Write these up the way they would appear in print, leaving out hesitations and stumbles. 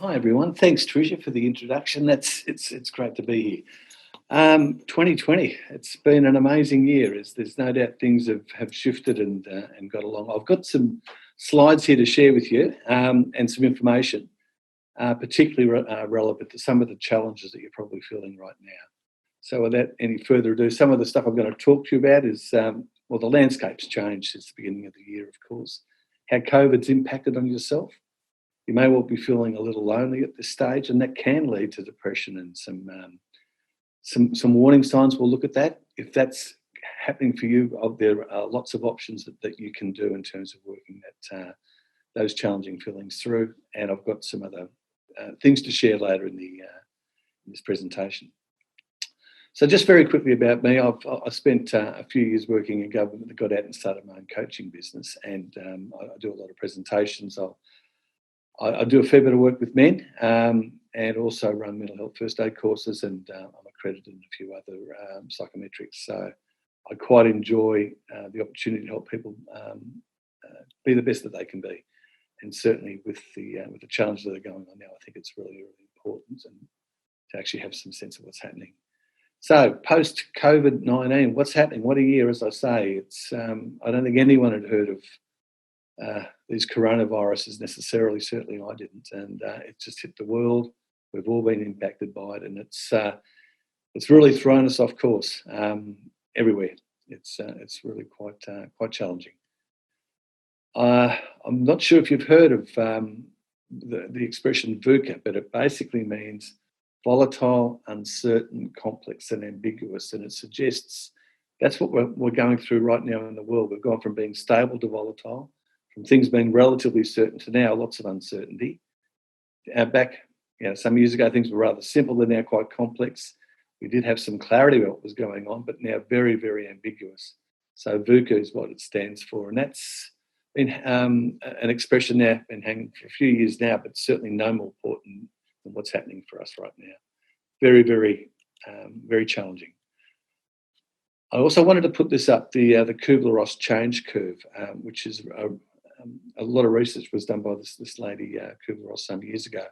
Hi everyone. Thanks, Tricia, for the introduction. It's great to be here. 2020. It's been an amazing year. There's no doubt things have shifted and got along. I've got some slides here to share with you and some information, particularly relevant to some of the challenges that you're probably feeling right now. So, without any further ado, some of the stuff I'm going to talk to you about is the landscape's changed since the beginning of the year, of course. How COVID's impacted on yourself. You may well be feeling a little lonely at this stage, and that can lead to depression and some warning signs. We'll look at that. If that's happening for you, there are lots of options that you can do in terms of working those challenging feelings through. And I've got some other things to share later in this presentation. So just very quickly about me, I spent a few years working in government that got out and started my own coaching business, and I do a lot of presentations. I do a fair bit of work with men and also run mental health first aid courses, and I'm accredited in a few other psychometrics. So I quite enjoy the opportunity to help people be the best that they can be. And certainly with the challenges that are going on now, I think it's really, really important and to actually have some sense of what's happening. So post-COVID-19, what's happening? What a year, as I say. It's I don't think anyone had heard of these coronaviruses necessarily. Certainly I didn't, and it just hit the world. We've all been impacted by it, and it's really thrown us off course everywhere. It's really quite challenging. I'm not sure if you've heard of the expression VUCA, but it basically means volatile, uncertain, complex, and ambiguous, and it suggests that's what we're going through right now in the world. We've gone from being stable to volatile, from things being relatively certain to now lots of uncertainty. Back, some years ago, things were rather simple. They're now quite complex. We did have some clarity about what was going on, but now very, very ambiguous. So VUCA is what it stands for, and that's been an expression now been hanging for a few years now, but certainly no more important than what's happening for us right now. Very, very, very challenging. I also wanted to put this up, the Kubler-Ross change curve, which is a lot of research was done by this lady, Kubler-Ross, some years ago,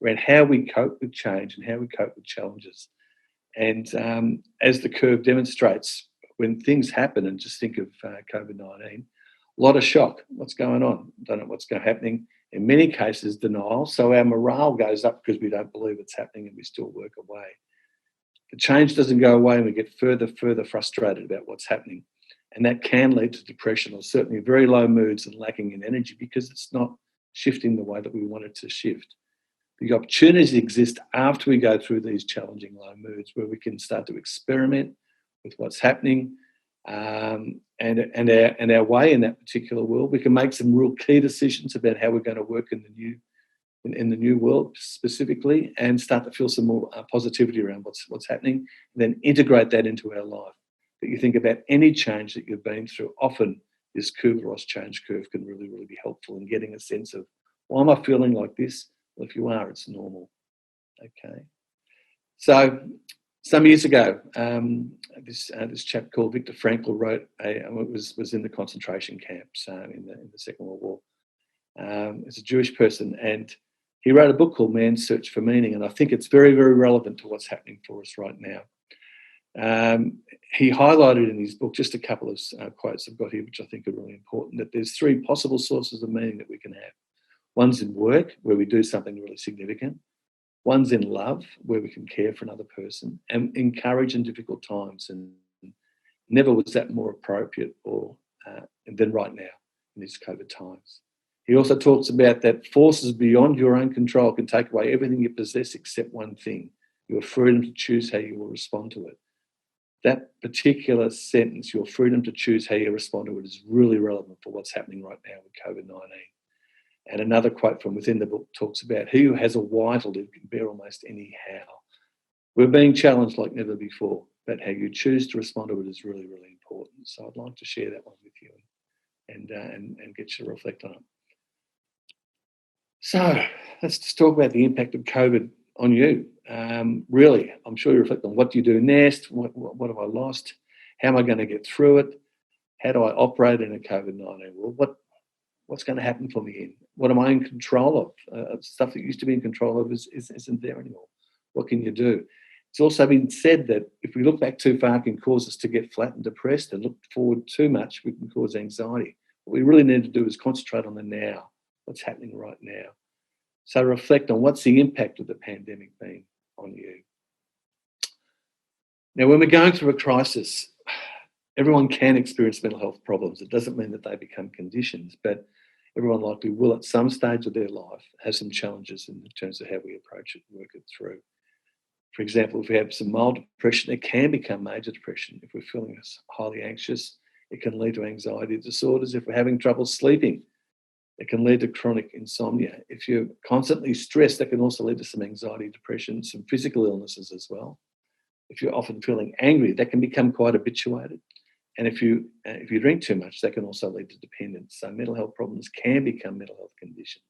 around how we cope with change and how we cope with challenges. And as the curve demonstrates, when things happen, and just think of COVID-19, a lot of shock. What's going on? Don't know what's happening. In many cases, denial. So our morale goes up because we don't believe it's happening and we still work away. The change doesn't go away and we get further frustrated about what's happening. And that can lead to depression or certainly very low moods and lacking in energy because it's not shifting the way that we want it to shift. The opportunities exist after we go through these challenging low moods where we can start to experiment with what's happening and our way in that particular world. We can make some real key decisions about how we're going to work in the new world specifically, and start to feel some more positivity around what's happening, and then integrate that into our life. But you think about any change that you've been through, often this Kubler-Ross change curve can really, really be helpful in getting a sense of, why am I feeling like this? Well, if you are, it's normal. Okay. So some years ago, this chap called Viktor Frankl wrote was in the concentration camps in the Second World War. He's a Jewish person, and he wrote a book called Man's Search for Meaning, and I think it's very, very relevant to what's happening for us right now. He highlighted in his book just a couple of quotes I've got here, which I think are really important, that there's three possible sources of meaning that we can have. One's in work, where we do something really significant. One's in love, where we can care for another person, and in courage in difficult times. And never was that more appropriate than right now in these COVID times. He also talks about that forces beyond your own control can take away everything you possess except one thing: your freedom to choose how you will respond to it. That particular sentence, your freedom to choose how you respond to it, is really relevant for what's happening right now with COVID-19. And another quote from within the book talks about, he who has a why to live can bear almost any how. We're being challenged like never before, but how you choose to respond to it is really, really important. So I'd like to share that one with you and get you to reflect on it. So let's just talk about the impact of COVID on you. Really, I'm sure you reflect on, what do you do next? What have I lost? How am I going to get through it? How do I operate in a COVID-19 world? What's going to happen for me in? What am I in control of? Stuff that used to be in control of isn't there anymore. What can you do? It's also been said that if we look back too far, it can cause us to get flat and depressed, and look forward too much, we can cause anxiety. What we really need to do is concentrate on the now, what's happening right now. So reflect on what's the impact of the pandemic been on you. Now, when we're going through a crisis, everyone can experience mental health problems. It doesn't mean that they become conditions, but everyone likely will at some stage of their life have some challenges in terms of how we approach it and work it through. For example, if we have some mild depression, it can become major depression. If we're feeling highly anxious, it can lead to anxiety disorders. If we're having trouble sleeping, it can lead to chronic insomnia. If you're constantly stressed, that can also lead to some anxiety, depression, some physical illnesses as well. If you're often feeling angry, that can become quite habituated. And if you drink too much, that can also lead to dependence. So mental health problems can become mental health conditions.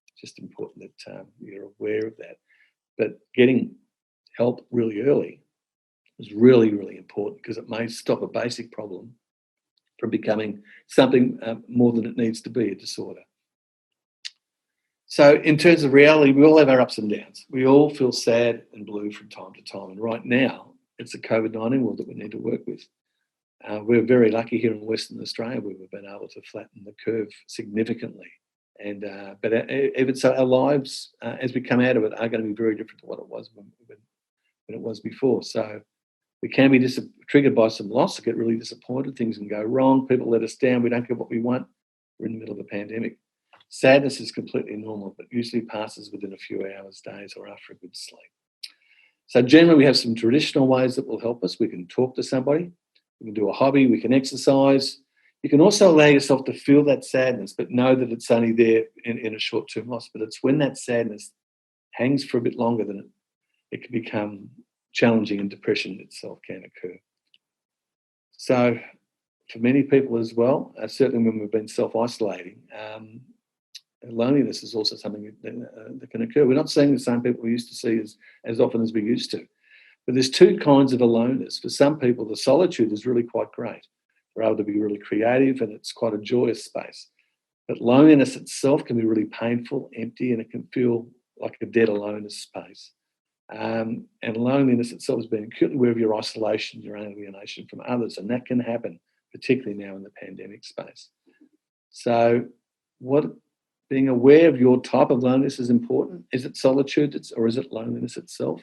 It's just important that you're aware of that. But getting help really early is really, really important, because it may stop a basic problem from becoming something more than it needs to be, a disorder. So in terms of reality, we all have our ups and downs. We all feel sad and blue from time to time. And right now, it's the COVID-19 world that we need to work with. We're very lucky here in Western Australia where we've been able to flatten the curve significantly. But even so, our lives, as we come out of it, are going to be very different to what it was when it was before. So we can be triggered by some loss, get really disappointed, things can go wrong, people let us down, we don't get what we want. We're in the middle of a pandemic. Sadness is completely normal, but usually passes within a few hours, days, or after a good sleep. So generally, we have some traditional ways that will help us. We can talk to somebody, we can do a hobby, we can exercise. You can also allow yourself to feel that sadness, but know that it's only there in a short-term loss. But it's when that sadness hangs for a bit longer than it can become challenging, and depression itself can occur. So for many people as well, certainly when we've been self-isolating, loneliness is also something that can occur. We're not seeing the same people we used to see as often as we used to. But there's two kinds of aloneness. For some people, the solitude is really quite great. They're able to be really creative, and it's quite a joyous space. But loneliness itself can be really painful, empty, and it can feel like a dead aloneness space. And loneliness itself has been acutely aware of your isolation, your alienation from others, and that can happen, particularly now in the pandemic space. So being aware of your type of loneliness is important. Is it solitude or is it loneliness itself?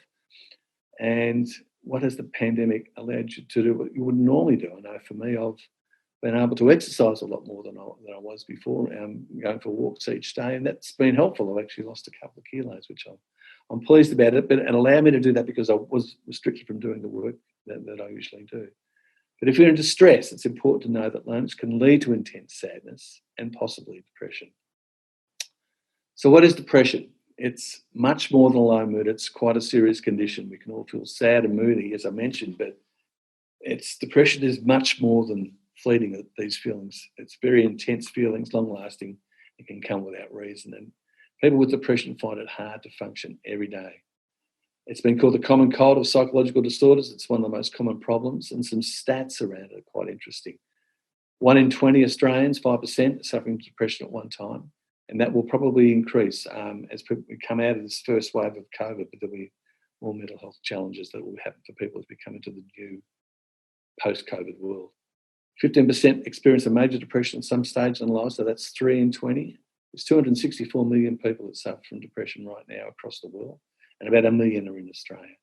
And what has the pandemic allowed you to do what you wouldn't normally do? I know for me, I've been able to exercise a lot more than I was before, going for walks each day, and that's been helpful. I've actually lost a couple of kilos, which I'm pleased about it, but it allowed me to do that because I was restricted from doing the work that I usually do. But if you're in distress, it's important to know that loneliness can lead to intense sadness and possibly depression. So what is depression? It's much more than a low mood. It's quite a serious condition. We can all feel sad and moody, as I mentioned, but depression is much more than fleeting, these feelings. It's very intense feelings, long-lasting. It can come without reason. And people with depression find it hard to function every day. It's been called the common cold of psychological disorders. It's one of the most common problems, and some stats around it are quite interesting. 1 in 20 Australians, 5%, are suffering from depression at one time. And that will probably increase as we come out of this first wave of COVID, but there'll be more mental health challenges that will happen for people as we come into the new post-COVID world. 15% experience a major depression at some stage in life, so that's 3 in 20. There's 264 million people that suffer from depression right now across the world, and about 1 million are in Australia.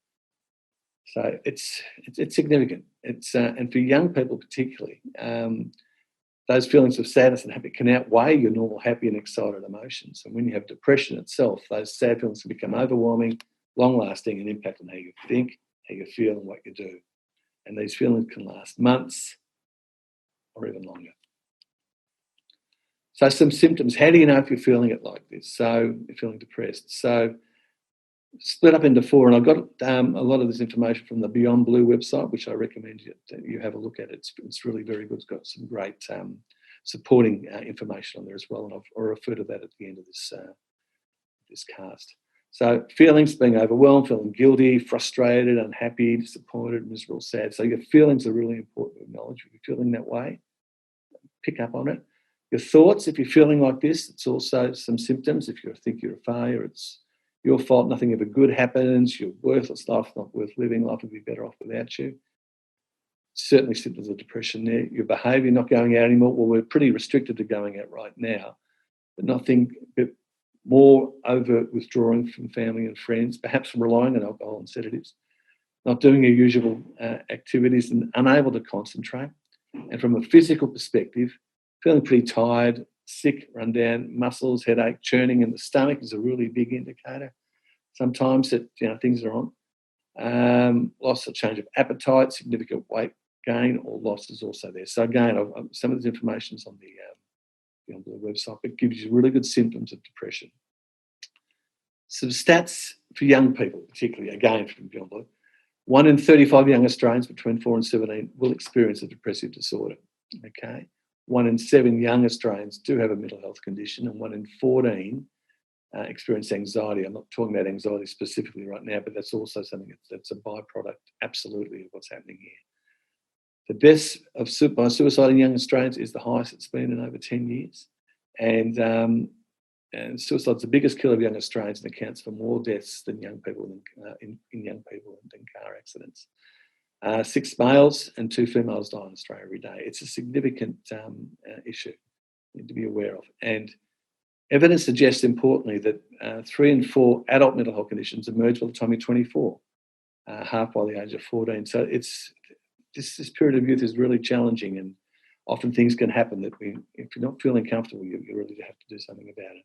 So it's significant. And for young people particularly, those feelings of sadness and happiness can outweigh your normal happy and excited emotions. And when you have depression itself, those sad feelings can become overwhelming, long-lasting, and impact on how you think, how you feel, and what you do. And these feelings can last months or even longer. So some symptoms. How do you know if you're feeling it like this? So you're feeling depressed. So split up into 4, and I got a lot of this information from the Beyond Blue website, which I recommend you have a look at. It's really very good. It's got some great supporting information on there as well, and I'll refer to that at the end of this cast. So feelings: being overwhelmed, feeling guilty, frustrated, unhappy, disappointed, miserable, sad. So your feelings are really important to acknowledge. If you're feeling that way, pick up on it. Your thoughts, if you're feeling like this, it's also some symptoms. If you think you're a failure, it's your fault, nothing ever good happens, you're worthless, life's not worth living, life would be better off without you. Certainly symptoms of depression there. Your behaviour, not going out anymore. Well, we're pretty restricted to going out right now, but nothing but more overt withdrawing from family and friends, perhaps relying on alcohol and sedatives, not doing your usual activities and unable to concentrate. And from a physical perspective, feeling pretty tired, sick, run down, muscles, headache, churning in the stomach is a really big indicator. Sometimes that things are on. Loss or change of appetite, significant weight gain or loss is also there. So again, some of this information is on the website, but gives you really good symptoms of depression. Some stats for young people, particularly, again from Beyond Blue. 1 in 35 young Australians between 4 and 17 will experience a depressive disorder. Okay, 1 in 7 young Australians do have a mental health condition, and 1 in 14 experience anxiety. I'm not talking about anxiety specifically right now, but that's also something that's a byproduct, absolutely, of what's happening here. The deaths by suicide in young Australians is the highest it's been in over 10 years. And suicide's the biggest killer of young Australians and accounts for more deaths than young people in young people than car accidents. 6 males and 2 females die in Australia every day. It's a significant issue you need to be aware of. And evidence suggests, importantly, that 3 in 4 adult mental health conditions emerge by the time you're 24, half by the age of 14. So this period of youth is really challenging, and often things can happen that if you're not feeling comfortable, you really have to do something about it.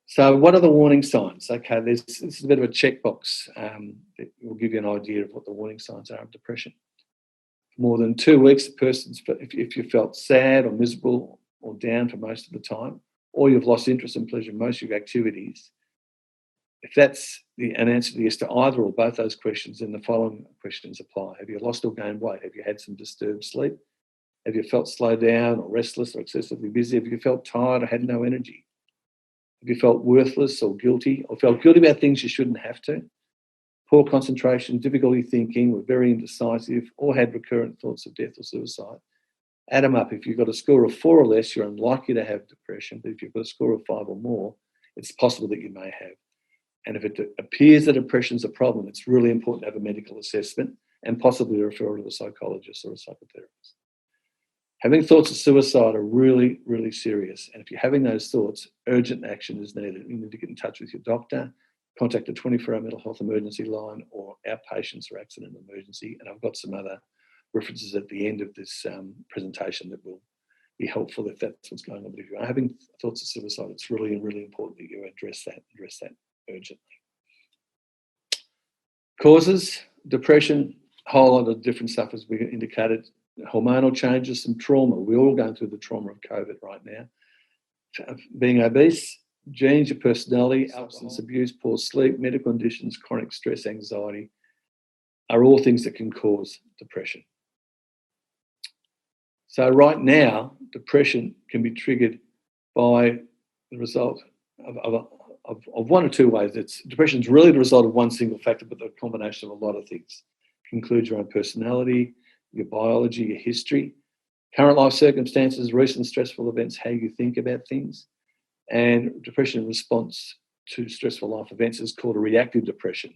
So what are the warning signs? Okay, this is a bit of a checkbox that will give you an idea of what the warning signs are of depression. For more than 2 weeks, if you felt sad or miserable or down for most of the time, or you've lost interest and pleasure in most of your activities, if that's an answer to yes to either or both those questions, then the following questions apply. Have you lost or gained weight? Have you had some disturbed sleep? Have you felt slowed down or restless or excessively busy? Have you felt tired or had no energy? Have you felt worthless or guilty, or felt guilty about things you shouldn't have to? Poor concentration, difficulty thinking, were very indecisive, or had recurrent thoughts of death or suicide? Add them up. If you've got a score of 4 or less, you're unlikely to have depression, but if you've got a score of 5 or more, it's possible that you may have. And if it appears that depression is a problem, it's really important to have a medical assessment and possibly a referral to a psychologist or a psychotherapist. Having thoughts of suicide are really, really serious. And if you're having those thoughts, urgent action is needed. You need to get in touch with your doctor, contact a 24-hour mental health emergency line or outpatients or accident emergency. And I've got some other references at the end of this presentation that will be helpful if that's what's going on. But if you are having thoughts of suicide, it's really, really important that you address that urgently. Causes, depression, a whole lot of different stuff as we indicated. Hormonal changes, some trauma. We're all going through the trauma of COVID right now. Being obese, genes, your personality, substance abuse, poor sleep, medical conditions, chronic stress, anxiety are all things that can cause depression. So right now, depression can be triggered by the result of 1 or 2 ways. Depression is really the result of one single factor, but the combination of a lot of things. It includes your own personality, your biology, your history, current life circumstances, recent stressful events, how you think about things. And depression in response to stressful life events is called a reactive depression.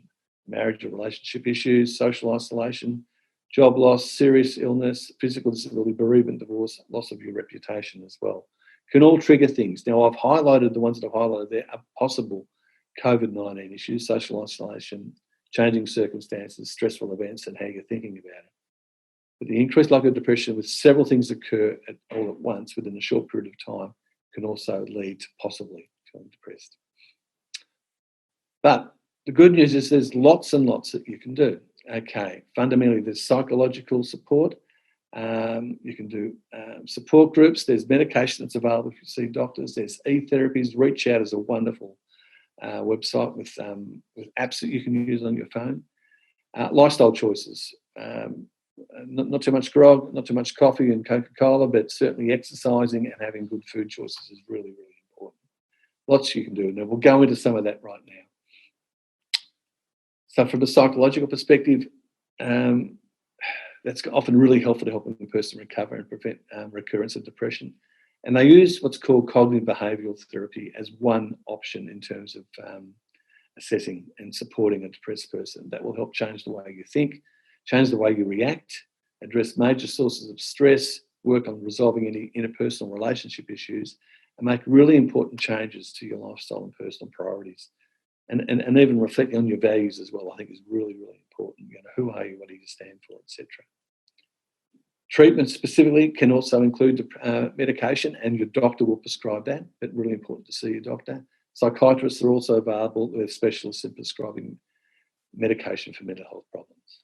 Marriage or relationship issues, social isolation, job loss, serious illness, physical disability, bereavement, divorce, loss of your reputation as well. Can all trigger things. Now, I've highlighted the ones that I've highlighted there are possible COVID-19 issues, social isolation, changing circumstances, stressful events, and how you're thinking about it. But the increased likelihood of depression with several things occur all at once within a short period of time can also lead to possibly feeling depressed. But the good news is there's lots and lots that you can do. Okay, fundamentally there's psychological support. You can do support groups. There's medication that's available if you see doctors. There's e-therapies. Reach Out is a wonderful website with apps that you can use on your phone. Lifestyle choices. Not too much grog, not too much coffee and Coca-Cola, but certainly exercising and having good food choices is really, really important. Lots you can do. Now, we'll go into some of that right now. So from a psychological perspective, that's often really helpful to helping the person recover and prevent recurrence of depression. And they use what's called cognitive behavioural therapy as one option in terms of assessing and supporting a depressed person. That will help change the way you think, change the way you react, address major sources of stress, work on resolving any interpersonal relationship issues, and make really important changes to your lifestyle and personal priorities. And even reflecting on your values as well, I think is really, really important. Who are you, what do you stand for, etc. Treatment specifically can also include medication, and your doctor will prescribe that, but really important to see your doctor. Psychiatrists are also available with specialists in prescribing medication for mental health problems.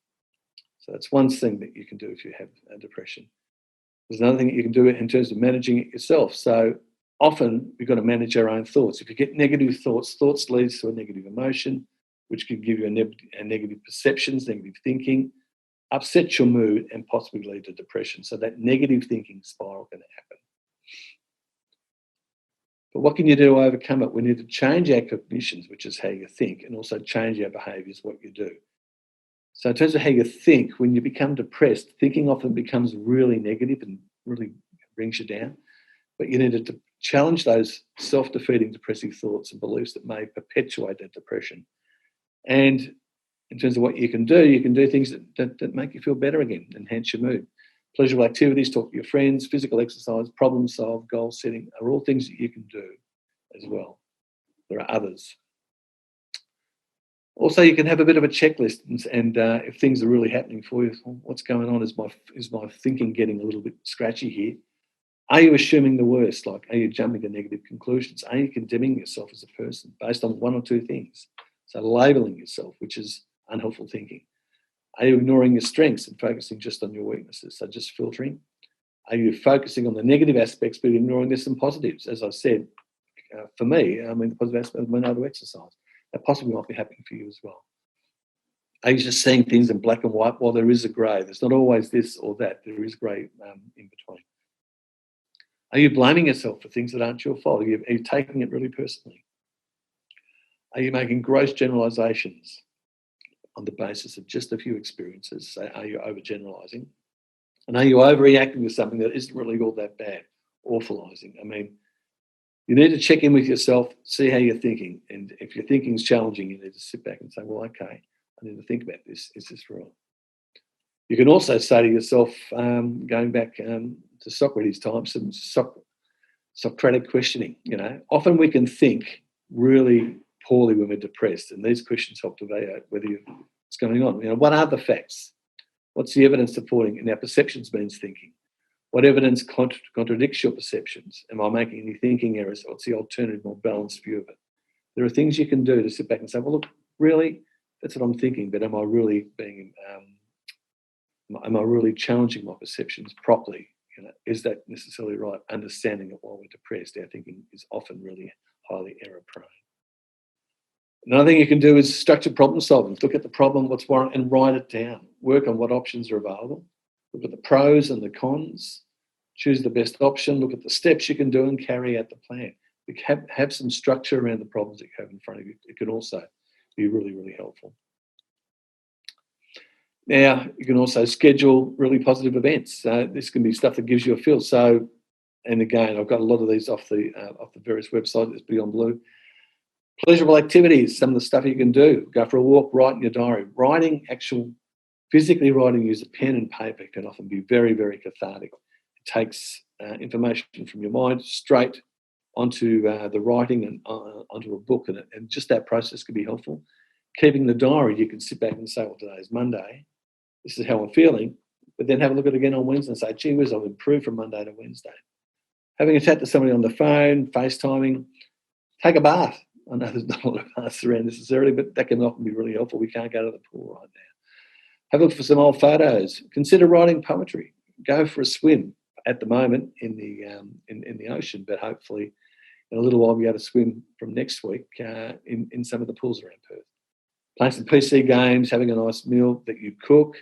So that's one thing that you can do if you have depression. There's another thing that you can do in terms of managing it yourself. So often we've got to manage our own thoughts. If you get negative thoughts leads to a negative emotion, which can give you a negative perceptions, negative thinking, upset your mood, and possibly lead to depression. So that negative thinking spiral can happen. But what can you do to overcome it? We need to change our cognitions, which is how you think, and also change our behaviours, what you do. So in terms of how you think, when you become depressed, thinking often becomes really negative and really brings you down. But you need to challenge those self-defeating depressive thoughts and beliefs that may perpetuate that depression. And in terms of what you can do things that make you feel better again, enhance your mood. Pleasurable activities, talk to your friends, physical exercise, problem solve, goal setting are all things that you can do as well. There are others. Also, you can have a bit of a checklist, and if things are really happening for you, what's going on? Is my thinking getting a little bit scratchy here? Are you assuming the worst? Like, are you jumping to negative conclusions? Are you condemning yourself as a person based on one or two things? So labelling yourself, which is unhelpful thinking. Are you ignoring your strengths and focusing just on your weaknesses? So just filtering. Are you focusing on the negative aspects but ignoring the some positives? As I said, for me, the positive aspect of being able to exercise. That possibly might be happening for you as well. Are you just seeing things in black and white? Well, there is a grey. There's not always this or that. There is grey in between. Are you blaming yourself for things that aren't your fault? Are you taking it really personally? Are you making gross generalisations on the basis of just a few experiences? So are you overgeneralising? And are you overreacting to something that isn't really all that bad? Awfulising. You need to check in with yourself, see how you're thinking. And if your thinking is challenging, you need to sit back and say, well, okay, I need to think about this. Is this real? You can also say to yourself, going back to Socrates' time, some Socratic questioning. Often we can think really poorly when we're depressed, and these questions help to evaluate what's going on. What are the facts? What's the evidence supporting? And our perceptions means thinking. What evidence contradicts your perceptions? Am I making any thinking errors? What's the alternative, more balanced view of it? There are things you can do to sit back and say, well, look, really, that's what I'm thinking, but am I really challenging my perceptions properly? Is that necessarily right? Understanding that while we're depressed, our thinking is often really highly error prone. Another thing you can do is structured problem solving. Look at the problem, what's wrong, and write it down. Work on what options are available. Look at the pros and the cons. Choose the best option. Look at the steps you can do and carry out the plan. Have some structure around the problems that you have in front of you. It can also be really, really helpful. Now, you can also schedule really positive events. This can be stuff that gives you a feel. So, and again, I've got a lot of these off the various websites. It's Beyond Blue. Pleasurable activities, some of the stuff you can do. Go for a walk, write in your diary. Physically writing, use a pen and paper can often be very, very cathartic. It takes information from your mind straight onto the writing and onto a book, and just that process can be helpful. Keeping the diary, you can sit back and say, well, today's Monday. This is how I'm feeling. But then have a look at it again on Wednesday and say, gee whiz, I've improved from Monday to Wednesday. Having a chat to somebody on the phone, FaceTiming, take a bath. I know there's not a lot of baths around necessarily, but that can often be really helpful. We can't go to the pool right now. Have a look for some old photos. Consider writing poetry. Go for a swim at the moment in the ocean, but hopefully in a little while we'll be able to swim from next week in some of the pools around Perth. Play some PC games, having a nice meal that you cook,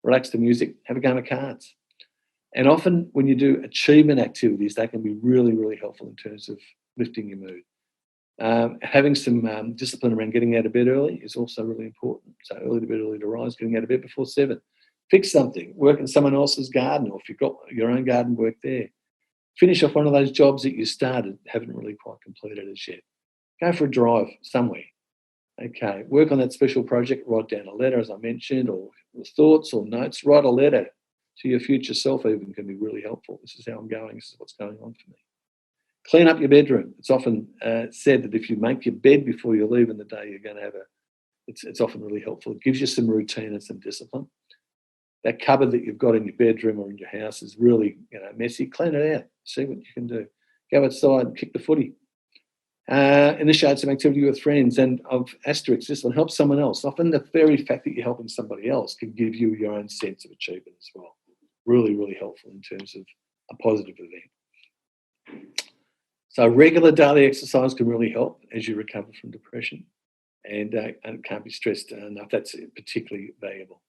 relax to music, have a game of cards. And often when you do achievement activities, they can be really, really helpful in terms of lifting your mood. Having some discipline around getting out of bed early is also really important. So early to bed, early to rise, getting out of bed before 7. Fix something, work in someone else's garden, or if you've got your own garden, work there. Finish off one of those jobs that you started, haven't really quite completed as yet. Go for a drive somewhere. Okay, work on that special project, write down a letter, as I mentioned, or thoughts or notes. Write a letter to your future self even can be really helpful. This is how I'm going, this is what's going on for me. Clean up your bedroom. It's often said that if you make your bed before you leave in the day, you're going to have it's often really helpful. It gives you some routine and some discipline. That cupboard that you've got in your bedroom or in your house is really messy. Clean it out. See what you can do. Go outside and kick the footy. Initiate some activity with friends, and of asterisk, this will help someone else. Often the very fact that you're helping somebody else can give you your own sense of achievement as well. Really, really helpful in terms of a positive event. So regular daily exercise can really help as you recover from depression, and it can't be stressed enough. That's particularly valuable.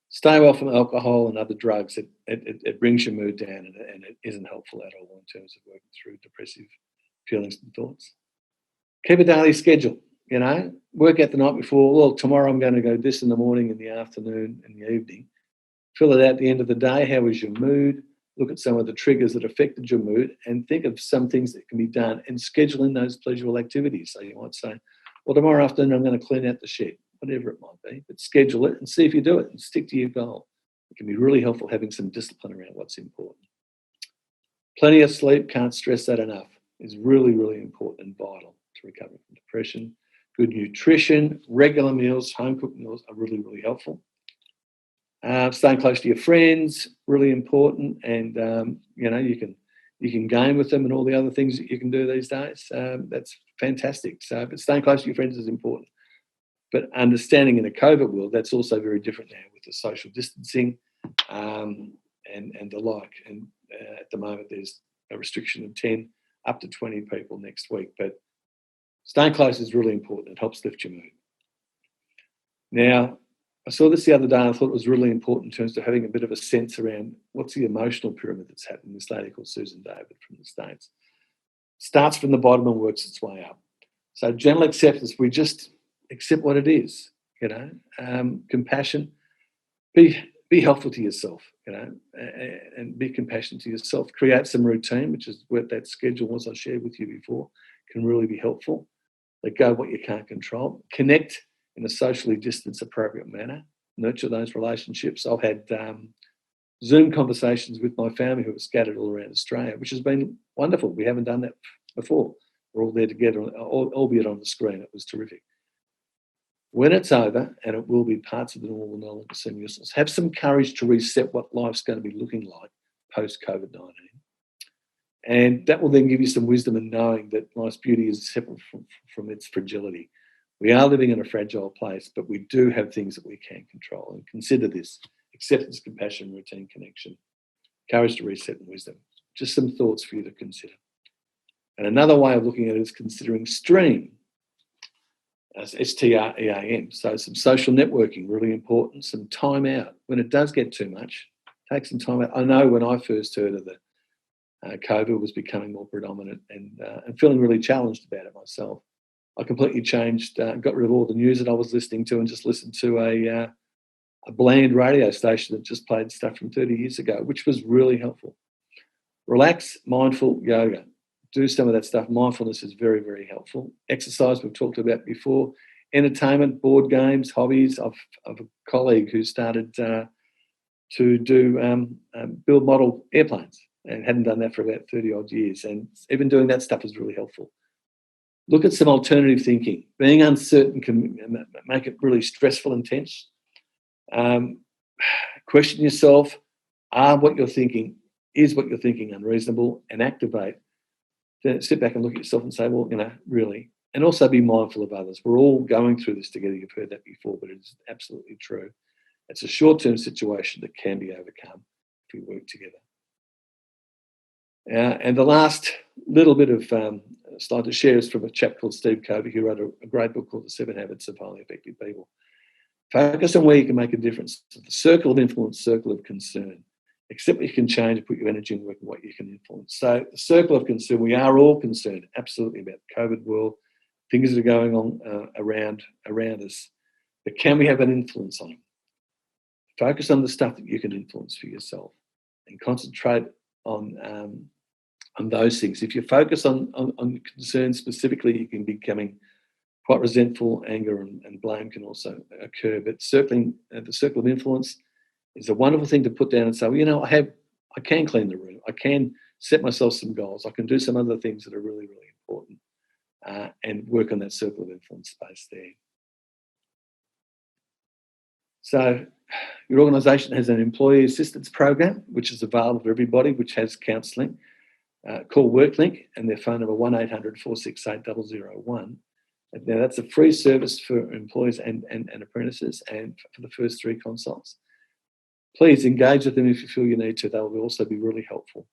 Stay away from alcohol and other drugs. It brings your mood down, and it isn't helpful at all in terms of working through depressive feelings and thoughts. Keep a daily schedule, work out the night before. Well, tomorrow I'm going to go this in the morning, in the afternoon, in the evening. Fill it out at the end of the day. How was your mood? Look at some of the triggers that affected your mood and think of some things that can be done and schedule in those pleasurable activities. So you might say, well, tomorrow afternoon I'm going to clean out the shed, whatever it might be, but schedule it and see if you do it and stick to your goal. It can be really helpful having some discipline around what's important. Plenty of sleep, can't stress that enough, is really, really important and vital to recover from depression. Good nutrition, regular meals, home-cooked meals are really, really helpful. Staying close to your friends, really important, and you can game with them and all the other things that you can do these days. That's fantastic. But staying close to your friends is important. But understanding in a COVID world, that's also very different now with the social distancing and the like. And at the moment, there's a restriction of 10 up to 20 people next week. But staying close is really important. It helps lift your mood. Now, I saw this the other day and I thought it was really important in terms of having a bit of a sense around what's the emotional pyramid that's happening. This lady called Susan David from the States starts from the bottom and works its way up. So gentle acceptance, we just accept what it is, compassion, be helpful to yourself, and be compassionate to yourself. Create some routine, which is what that schedule was I shared with you before, can really be helpful. Let go of what you can't control. Connect in a socially distanced, appropriate manner. Nurture those relationships. I've had Zoom conversations with my family who are scattered all around Australia, which has been wonderful. We haven't done that before. We're all there together, albeit on the screen. It was terrific. When it's over, and it will be, parts of the normal no longer seem useless, have some courage to reset what life's going to be looking like post-COVID-19. And that will then give you some wisdom in knowing that life's beauty is separate from its fragility. We are living in a fragile place, but we do have things that we can control. And consider this: acceptance, compassion, routine, connection, courage to reset, and wisdom. Just some thoughts for you to consider. And another way of looking at it is considering stream, as STREAM. So some social networking, really important. Some time out. When it does get too much, take some time out. I know when I first heard of the COVID was becoming more predominant and feeling really challenged about it myself, I completely changed, got rid of all the news that I was listening to and just listened to a bland radio station that just played stuff from 30 years ago, which was really helpful. Relax, mindful yoga. Do some of that stuff. Mindfulness is very, very helpful. Exercise, we've talked about before. Entertainment, board games, hobbies. I've a colleague who started to do build model airplanes and hadn't done that for about 30 odd years. And even doing that stuff is really helpful. Look at some alternative thinking. Being uncertain can make it really stressful and tense. Question yourself, is what you're thinking unreasonable? And activate. Then sit back and look at yourself and say, well, really. And also be mindful of others. We're all going through this together. You've heard that before, but it's absolutely true. It's a short-term situation that can be overcome if we work together. And the last little bit of slide to share is from a chap called Steve Covey, who wrote a great book called The 7 Habits of Highly Effective People. Focus on where you can make a difference. The circle of influence, circle of concern. Accept what you can change and put your energy in work on what you can influence. So the circle of concern, we are all concerned absolutely about the COVID world, things that are going on around us. But can we have an influence on them? Focus on the stuff that you can influence for yourself and concentrate on on those things. If you focus on concerns specifically, you can be becoming quite resentful. Anger and blame can also occur. But circling the circle of influence is a wonderful thing to put down and say, well, I can clean the room. I can set myself some goals. I can do some other things that are really, really important, and work on that circle of influence space there. So your organisation has an employee assistance program, which is available to everybody, which has counselling. Call WorkLink and their phone number 1800 468 001. Now, that's a free service for employees and apprentices and for the first 3 consults. Please engage with them if you feel you need to. They will also be really helpful.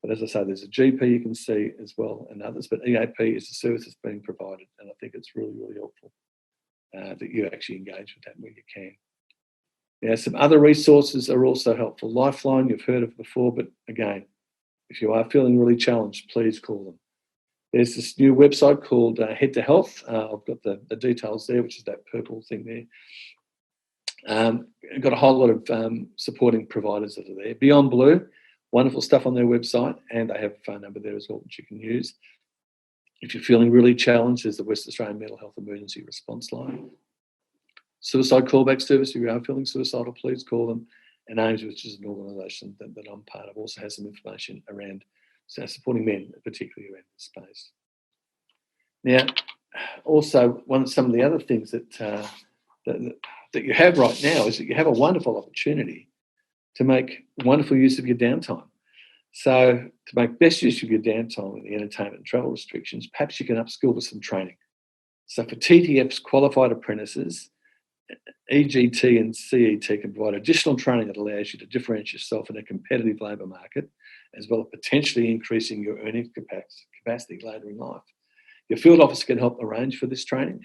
But as I say, there's a GP you can see as well and others, but EAP is a service that's being provided, and I think it's really, really helpful that you actually engage with that where you can. Now, some other resources are also helpful. Lifeline, you've heard of before, but again, if you are feeling really challenged, please call them. There's this new website called Head to Health. I've got the details there, which is that purple thing there. Got a whole lot of supporting providers that are there. Beyond Blue, wonderful stuff on their website, and they have a phone number there as well, which you can use. If you're feeling really challenged, there's the West Australian Mental Health Emergency Response Line. Suicide callback service, if you are feeling suicidal, please call them. And AIMS, which is an organisation that I'm part of, also has some information around supporting men, particularly around this space. Now, also, some of the other things that you have right now is that you have a wonderful opportunity to make wonderful use of your downtime. So to make best use of your downtime with the entertainment and travel restrictions, perhaps you can upskill with some training. So for TTF's qualified apprentices, EGT and CET can provide additional training that allows you to differentiate yourself in a competitive labour market, as well as potentially increasing your earning capacity later in life. Your field office can help arrange for this training,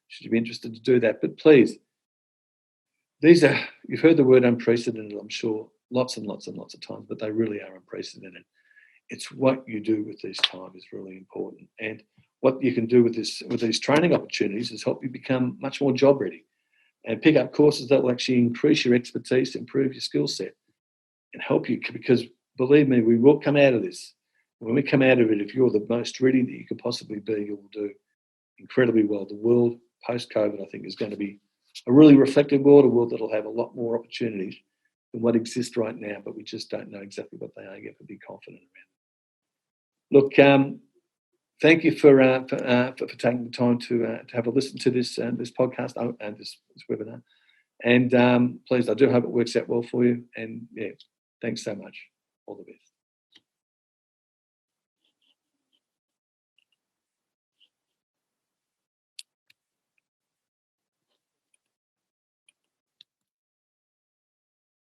should you be interested to do that. But please, you've heard the word unprecedented, I'm sure, lots and lots and lots of times, but they really are unprecedented. It's what you do with this time is really important. And what you can do with these training opportunities is help you become much more job ready and pick up courses that will actually increase your expertise, improve your skill set, and help you, because believe me, we will come out of this. When we come out of it, if you're the most ready that you could possibly be, you will do incredibly well. The world post-COVID, I think, is going to be a really reflective world, a world that will have a lot more opportunities than what exists right now, but we just don't know exactly what they are yet, but be confident around. Look, thank you for taking the time to have a listen to this podcast and this webinar. And please, I do hope it works out well for you. And yeah, thanks so much. All the best.